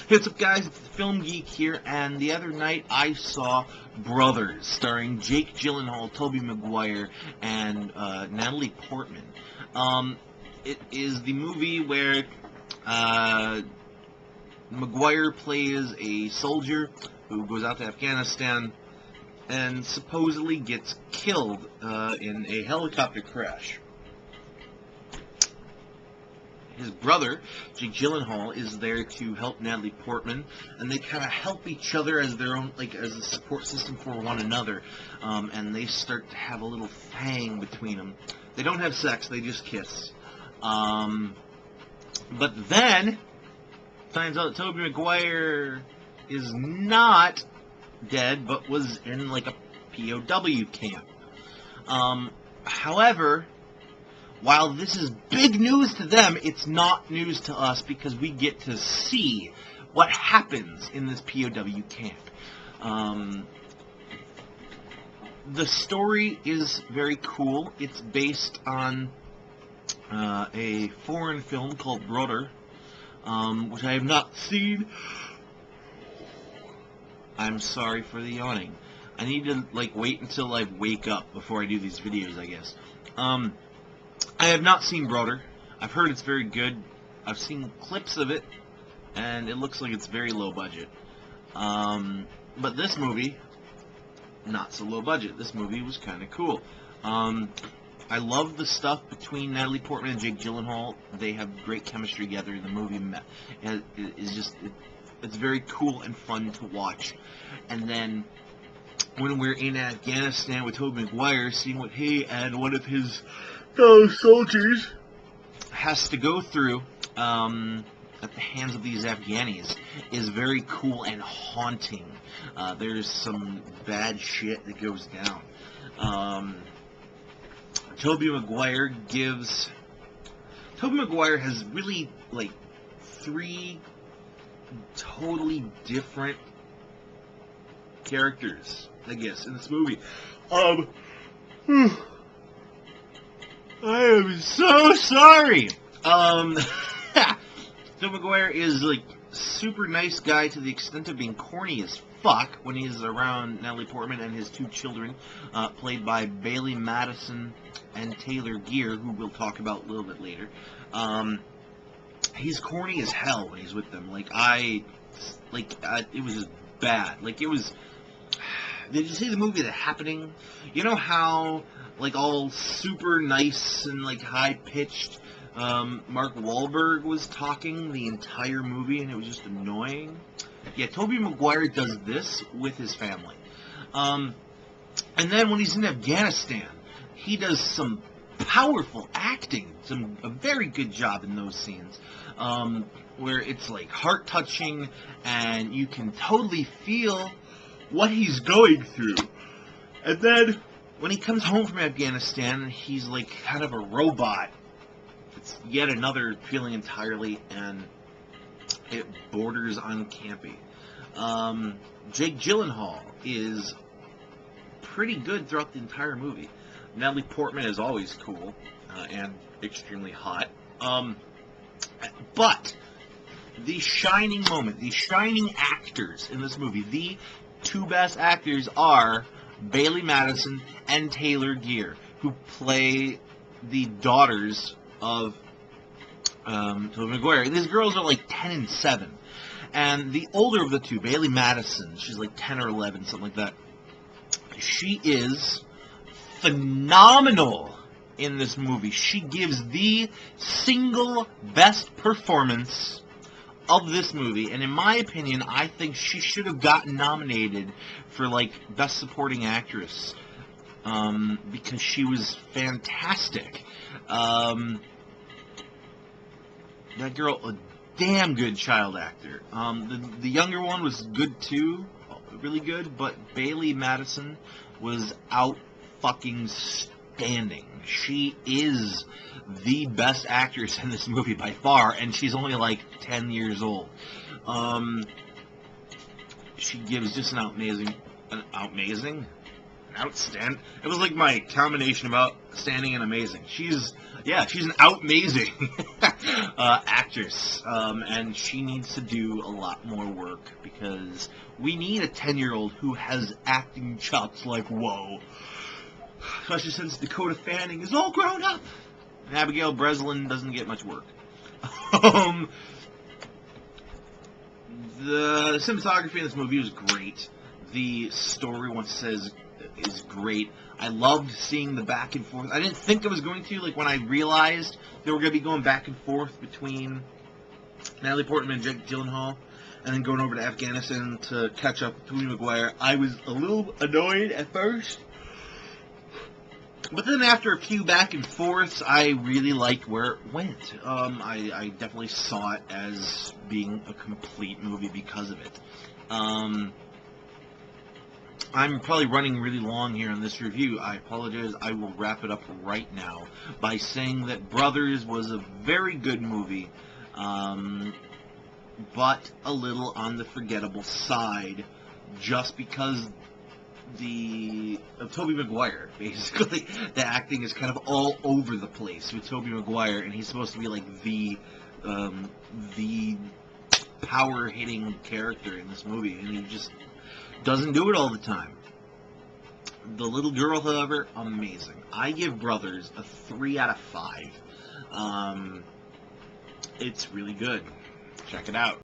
What's up, guys? It's the Film Geek here, and the other night I saw Brothers, starring Jake Gyllenhaal, Toby McGuire, and Natalie Portman. It is the movie where McGuire plays a soldier who goes out to Afghanistan and supposedly gets killed in a helicopter crash. His brother, Jake Gyllenhaal, is there to help Natalie Portman, and they kind of help each other as their own, as a support system for one another, and they start to have a little thing between them. They don't have sex, they just kiss. But then, finds out that Toby McGuire is not dead, but was in, a POW camp. However, while this is big news to them, it's not news to us because we get to see what happens in this POW camp. The story is very cool. It's based on a foreign film called Brother, which I have not seen. I'm sorry for the yawning. I need to wait until I wake up before I do these videos, I guess. I have not seen Brother. I've heard it's very good. I've seen clips of it, and it looks like it's very low budget. But this movie, not so low budget. This movie was kind of cool. I love the stuff between Natalie Portman and Jake Gyllenhaal. They have great chemistry together. The movie it's very cool and fun to watch. And then when we're in Afghanistan with Toby McGuire, seeing what he and one of his fellow soldiers has to go through at the hands of these Afghanis is very cool and haunting. There's some bad shit that goes down. Toby McGuire has really three totally different characters, I guess, in this movie. I am so sorry. Toby McGuire is super nice guy to the extent of being corny as fuck when he's around Natalie Portman and his two children, played by Bailee Madison and Taylor Gear, who we'll talk about a little bit later. He's corny as hell when he's with them. It was just bad. Did you see the movie The Happening? You know how all super nice and high-pitched Mark Wahlberg was talking the entire movie and it was just annoying? Yeah, Toby McGuire does this with his family. And then when he's in Afghanistan, he does some powerful acting, a very good job in those scenes, where it's heart-touching and you can totally feel what he's going through. And then when he comes home from Afghanistan, he's kind of a robot. It's yet another feeling entirely, and it borders on campy. Jake Gyllenhaal is pretty good throughout the entire movie. Natalie Portman is always cool and extremely hot. But the shining moment, the shining actors in this movie, the two best actors are Bailee Madison and Taylor Gear, who play the daughters of Toby McGuire. These girls are 10 and 7. And the older of the two, Bailee Madison, she's 10 or 11, something like that. She is phenomenal in this movie. She gives the single best performance of this movie, and in my opinion, I think she should have gotten nominated for Best Supporting Actress, because she was fantastic. That girl, a damn good child actor. The younger one was good too, really good, but Bailee Madison was out fucking standing. She is the best actress in this movie by far, and she's only 10 years old. She gives just an amazing outstanding. It was like my combination of outstanding and amazing. She's an amazing actress, and she needs to do a lot more work because we need a 10-year-old who has acting chops like whoa. Especially since Dakota Fanning is all grown up. And Abigail Breslin doesn't get much work. The cinematography in this movie was great. The story, once says, is great. I loved seeing the back and forth. I didn't think I was going to, like when I realized they were going to be going back and forth between Natalie Portman and Jake Gyllenhaal, and then going over to Afghanistan to catch up with Toby McGuire. I was a little annoyed at first. But then after a few back and forths, I really liked where it went. I definitely saw it as being a complete movie because of it. I'm probably running really long here on this review. I apologize. I will wrap it up right now by saying that Brothers was a very good movie, but a little on the forgettable side, just because of Toby McGuire, basically. The acting is kind of all over the place with Toby McGuire, and he's supposed to be like the power-hitting character in this movie, and he just doesn't do it all the time. The little girl, however, amazing. I give Brothers a 3 out of 5. It's really good. Check it out.